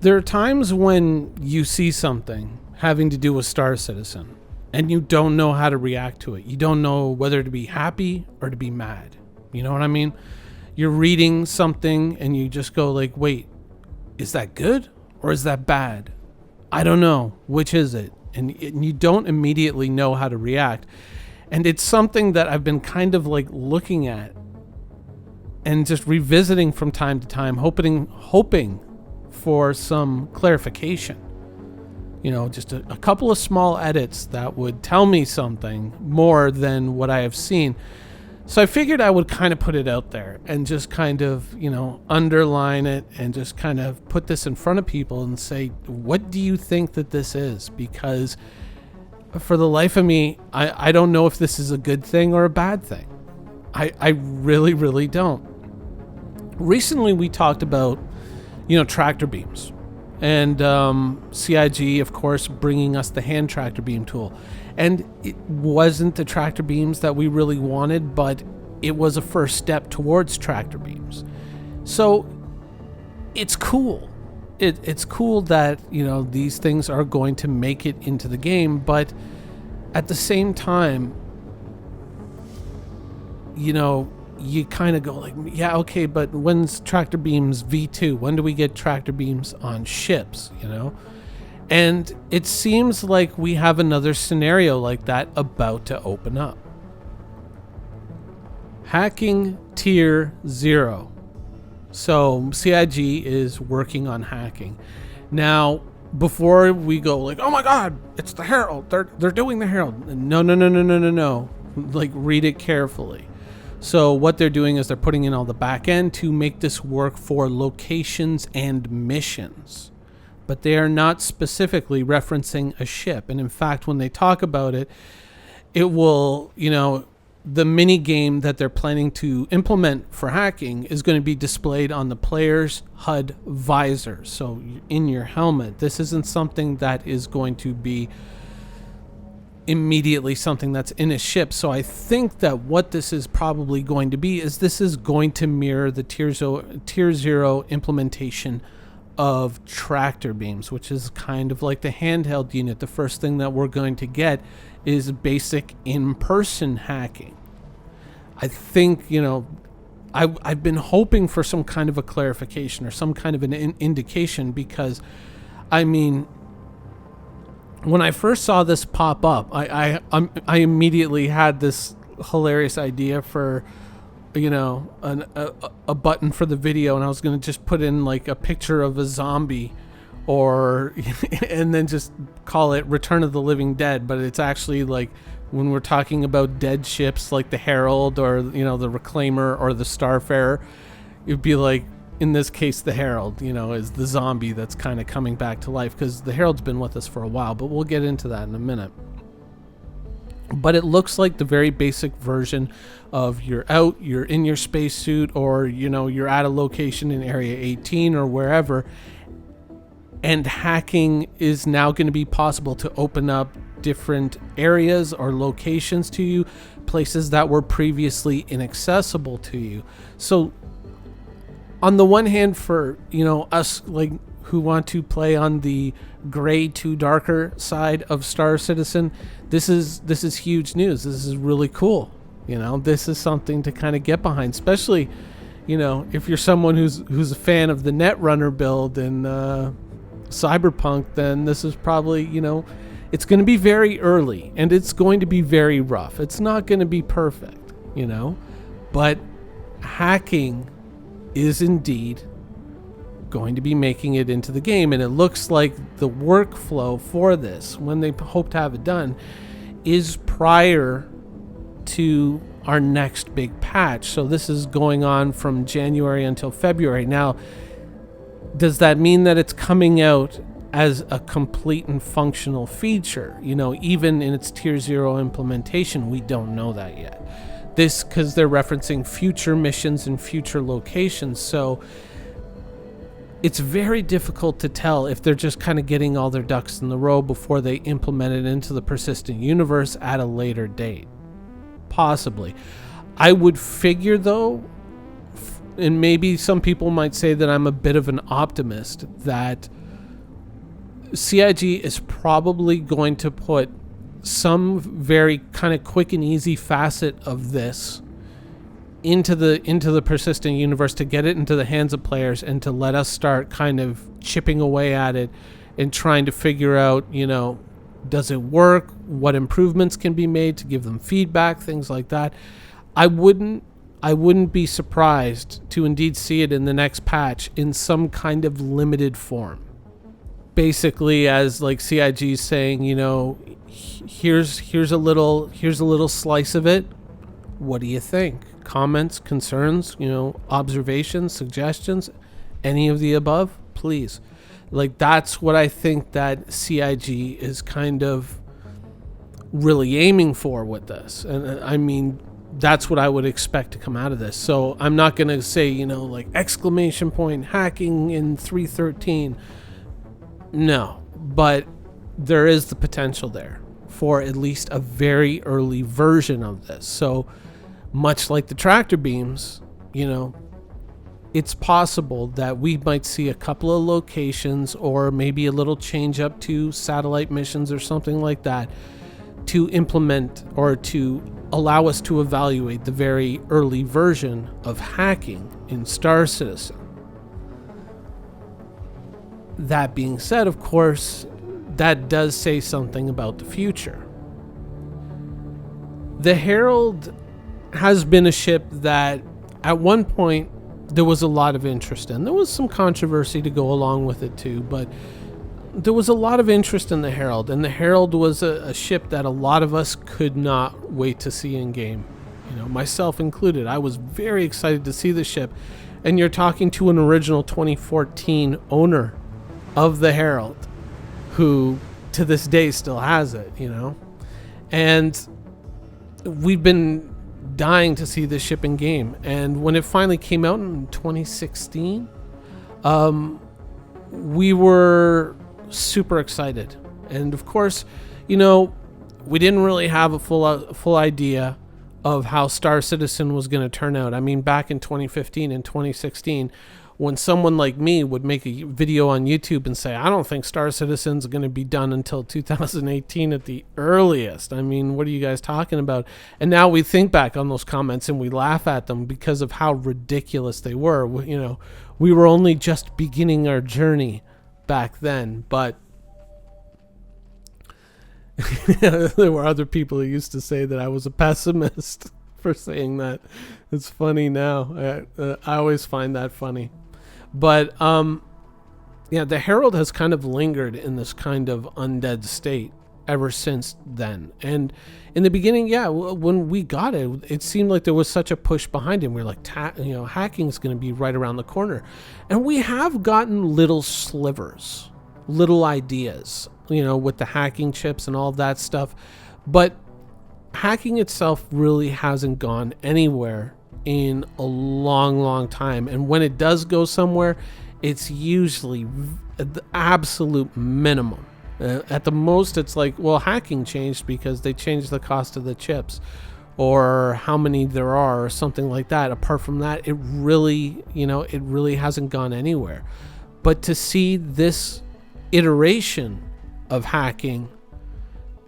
There are times when you see something having to do with Star Citizen and you don't know how to react to it. You don't know whether to be happy or to be mad. You know what I mean? You're reading something and you just go like, wait, is that good or is that bad? I don't know. Which is it? And you don't immediately know how to react. And it's something that I've been kind of like looking at and just revisiting from time to time, hoping for some clarification. You know, just a couple of small edits that would tell me something more than what I have seen. So I figured I would kind of put it out there and just kind of, you know, underline it and just kind of put this in front of people and say, what do you think that this is? Because for the life of me, I don't know if this is a good thing or a bad thing. I really, really don't. Recently, we talked about, you know, tractor beams. And CIG, of course, bringing us the hand tractor beam tool. And it wasn't the tractor beams that we really wanted, but it was a first step towards tractor beams. So it's cool. It's cool that, you know, these things are going to make it into the game, but at the same time, you know, you kind of go like, yeah, okay, but when's tractor beams V2? When do we get tractor beams on ships, you know? And it seems like we have another scenario like that about to open up. Hacking Tier 0. So CIG is working on hacking. Now, before we go like, oh my God, it's the Herald. They're doing the Herald. No. Like, read it carefully. So what they're doing is they're putting in all the back end to make this work for locations and missions. But they are not specifically referencing a ship. And in fact, when they talk about it, it will, you know, the mini game that they're planning to implement for hacking is going to be displayed on the player's HUD visor. So in your helmet, this isn't something that is going to be immediately something that's in a ship. So I think that what this is probably going to be is this is going to mirror the Tier 0 implementation of tractor beams, which is kind of like the handheld unit. The first thing that we're going to get is basic in-person hacking. I think, you know, I've been hoping for some kind of a clarification or some kind of an indication, because I mean, when I first saw this pop up, I immediately had this hilarious idea for, you know, a button for the video, and I was going to just put in like a picture of a zombie, or and then just call it Return of the Living Dead. But it's actually like, when we're talking about dead ships like the Herald or, you know, the Reclaimer or the Starfarer, it'd be like, in this case, the Herald, you know, is the zombie that's kind of coming back to life, because the Herald's been with us for a while, but we'll get into that in a minute. But it looks like the very basic version of you're in your spacesuit, or, you know, you're at a location in Area 18 or wherever, and hacking is now going to be possible to open up different areas or locations to you, places that were previously inaccessible to you. So on the one hand, for, you know, us like who want to play on the gray to darker side of Star Citizen, this is huge news. This is really cool. You know, this is something to kind of get behind, especially, you know, if you're someone who's a fan of the Netrunner build and Cyberpunk, then this is probably, you know, it's going to be very early and it's going to be very rough. It's not going to be perfect, you know, but hacking is indeed going to be making it into the game. And it looks like the workflow for this, when they hope to have it done, is prior to our next big patch. So this is going on from January until February. Now, does that mean that it's coming out as a complete and functional feature? You know, even in its Tier 0 implementation, we don't know that yet. This, because they're referencing future missions and future locations. So it's very difficult to tell if they're just kind of getting all their ducks in the row before they implement it into the persistent universe at a later date. Possibly. I would figure, though, and maybe some people might say that I'm a bit of an optimist, that CIG is probably going to put some very kind of quick and easy facet of this into the persistent universe to get it into the hands of players and to let us start kind of chipping away at it and trying to figure out, does it work? What improvements can be made to give them feedback, things like that. I wouldn't be surprised to indeed see it in the next patch in some kind of limited form. Basically, as like CIG saying, here's a little slice of it. What do you think? Comments, concerns, observations, suggestions, any of the above, please. Like, that's what I think that CIG is kind of really aiming for with this. And I mean, that's what I would expect to come out of this. So I'm not going to say, like exclamation point hacking in 3.13. No, but there is the potential there for at least a very early version of this. So much like the tractor beams, it's possible that we might see a couple of locations or maybe a little change up to satellite missions or something like that to implement or to allow us to evaluate the very early version of hacking in Star Citizen. That being said, of course, that does say something about the future. The Herald has been a ship that at one point there was a lot of interest in. There was some controversy to go along with it too, but there was a lot of interest in the Herald, and the Herald was a ship that a lot of us could not wait to see in game. Myself included. I was very excited to see the ship, and you're talking to an original 2014 owner of the Herald who to this day still has it, and we've been dying to see this ship in game. And when it finally came out in 2016, we were super excited. And of course, we didn't really have a full idea of how Star Citizen was going to turn out. I mean, back in 2015 and 2016, when someone like me would make a video on YouTube and say, I don't think Star Citizen's going to be done until 2018 at the earliest. I mean, what are you guys talking about? And now we think back on those comments and we laugh at them because of how ridiculous they were. We were only just beginning our journey back then, but there were other people who used to say that I was a pessimist for saying that. It's funny now. I always find that funny. But the Herald has kind of lingered in this kind of undead state ever since then. And in the beginning, when we got it, it seemed like there was such a push behind him. We were like, hacking is going to be right around the corner. And we have gotten little slivers, little ideas, with the hacking chips and all of that stuff. But hacking itself really hasn't gone anywhere in a long time, and when it does go somewhere, it's usually the absolute minimum. At the most, it's like, well, hacking changed because they changed the cost of the chips or how many there are or something like that. Apart from that, it really hasn't gone anywhere. But to see this iteration of hacking,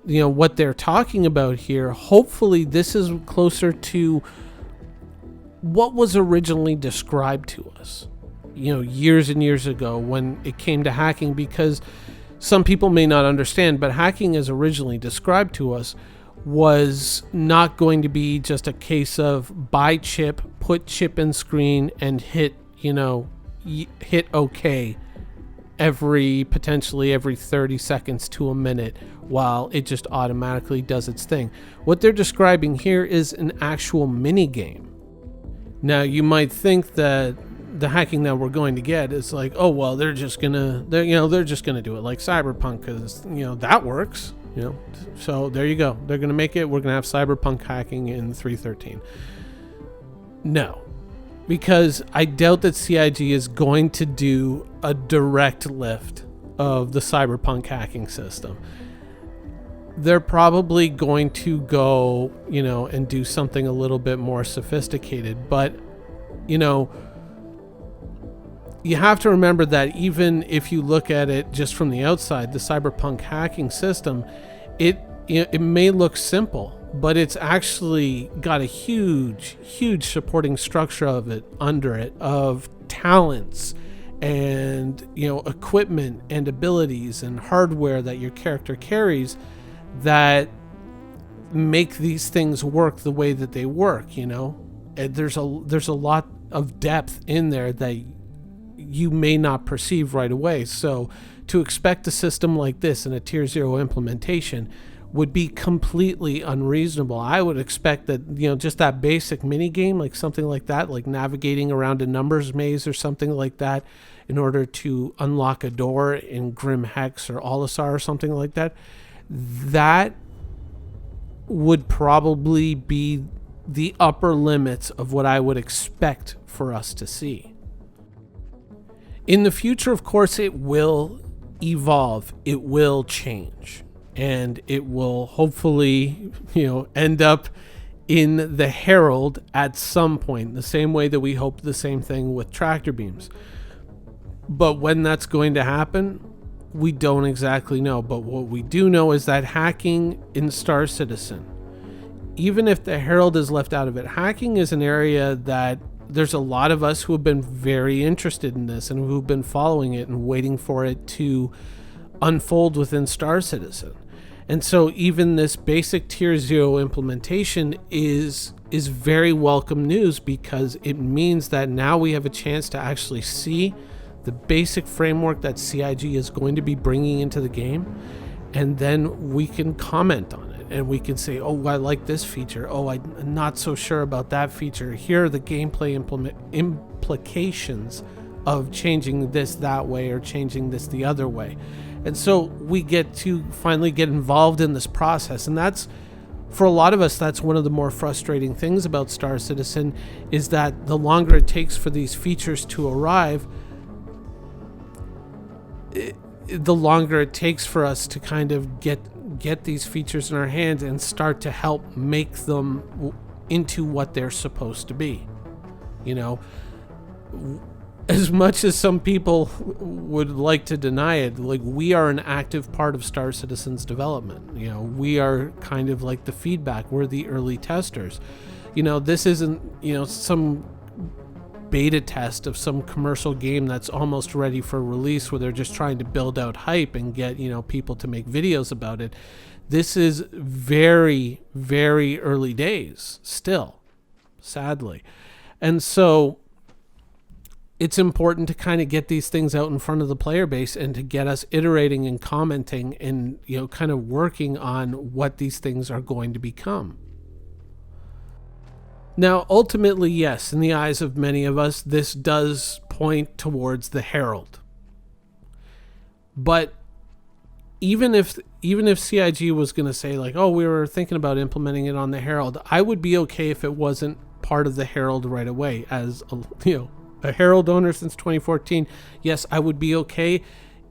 what they're talking about here, hopefully this is closer to what was originally described to us, years and years ago when it came to hacking, because some people may not understand, but hacking as originally described to us was not going to be just a case of buy chip, put chip in screen and hit OK potentially every 30 seconds to a minute while it just automatically does its thing. What they're describing here is an actual mini game. Now, you might think that the hacking that we're going to get is like, oh, well, they're just gonna do it like Cyberpunk because, that works, So there you go. They're gonna make it. We're gonna have Cyberpunk hacking in 3.13. No, because I doubt that CIG is going to do a direct lift of the Cyberpunk hacking system. They're probably going to go, and do something a little bit more sophisticated. But, you have to remember that even if you look at it just from the outside, the Cyberpunk hacking system, it may look simple, but it's actually got a huge supporting structure of it under it, of talents and equipment and abilities and hardware that your character carries that make these things work the way that they work. And there's a lot of depth in there that you may not perceive right away. So to expect a system like this in a Tier 0 implementation would be completely unreasonable. I would expect that, just that basic mini game, like something like that, like navigating around a numbers maze or something like that in order to unlock a door in Grim Hex or Olisar or something like that, that would probably be the upper limits of what I would expect for us to see. In the future, of course, it will evolve, it will change, and it will hopefully, end up in the Herald at some point, the same way that we hope the same thing with tractor beams. But when that's going to happen, we don't exactly know. But what we do know is that hacking in Star Citizen, even if the Herald is left out of it, hacking is an area that there's a lot of us who have been very interested in this and who've been following it and waiting for it to unfold within Star Citizen. And so even this basic Tier 0 implementation is very welcome news, because it means that now we have a chance to actually see the basic framework that CIG is going to be bringing into the game, and then we can comment on it and we can say, oh, I like this feature, oh, I'm not so sure about that feature, here are the gameplay implications of changing this that way or changing this the other way. And so we get to finally get involved in this process. And that's, for a lot of us, that's one of the more frustrating things about Star Citizen, is that the longer it takes for these features to arrive, the longer it takes for us to kind of get these features in our hands and start to help make them into what they're supposed to be. As much as some people would like to deny it, like, we are an active part of Star Citizen's development. We are kind of like the feedback. We're the early testers. This isn't, some beta test of some commercial game that's almost ready for release where they're just trying to build out hype and get, people to make videos about it. This is very, very early days still, sadly. And so it's important to kind of get these things out in front of the player base and to get us iterating and commenting and, kind of working on what these things are going to become. Now, ultimately, yes, in the eyes of many of us, this does point towards the Herald. But even if CIG was going to say, like, oh, we were thinking about implementing it on the Herald, I would be okay if it wasn't part of the Herald right away. As a Herald owner since 2014, yes, I would be okay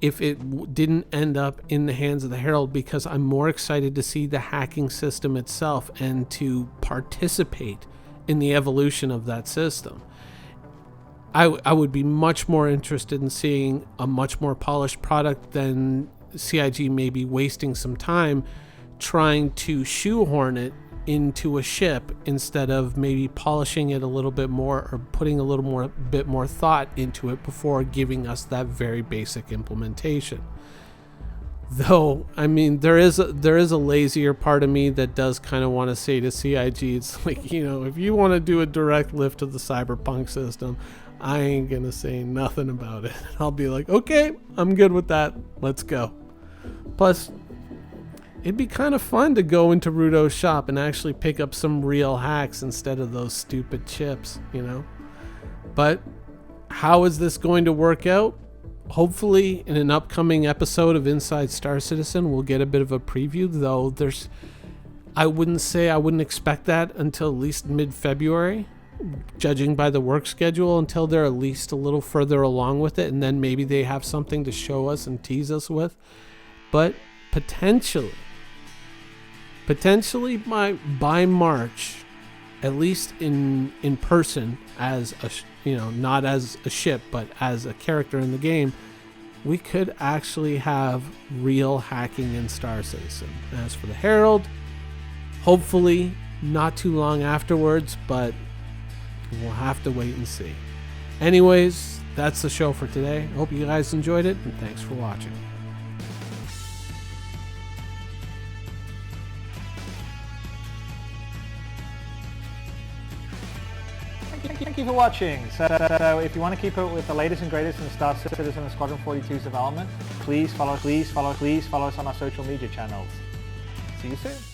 if it didn't end up in the hands of the Herald, because I'm more excited to see the hacking system itself and to participate in the evolution of that system. I would be much more interested in seeing a much more polished product than CIG maybe wasting some time trying to shoehorn it into a ship instead of maybe polishing it a little bit more or putting a little bit more thought into it before giving us that very basic implementation. Though, I mean, there is a lazier part of me that does kind of want to say to CIG, it's like, if you want to do a direct lift of the Cyberpunk system, I ain't going to say nothing about it. I'll be like, okay, I'm good with that. Let's go. Plus, it'd be kind of fun to go into Rudo's shop and actually pick up some real hacks instead of those stupid chips, But how is this going to work out? Hopefully, in an upcoming episode of Inside Star Citizen, we'll get a bit of a preview, though I wouldn't expect that until at least mid-February, judging by the work schedule, until they're at least a little further along with it, and then maybe they have something to show us and tease us with. But potentially by March, at least in person as not as a ship, but as a character in the game, we could actually have real hacking in Star Citizen. As for the Herald, hopefully not too long afterwards, but we'll have to wait and see. Anyways, that's the show for today. Hope you guys enjoyed it, and thanks for watching. Thank you for watching. So if you want to keep up with the latest and greatest in Star Citizen and Squadron 42's development, please follow us on our social media channels. See you soon.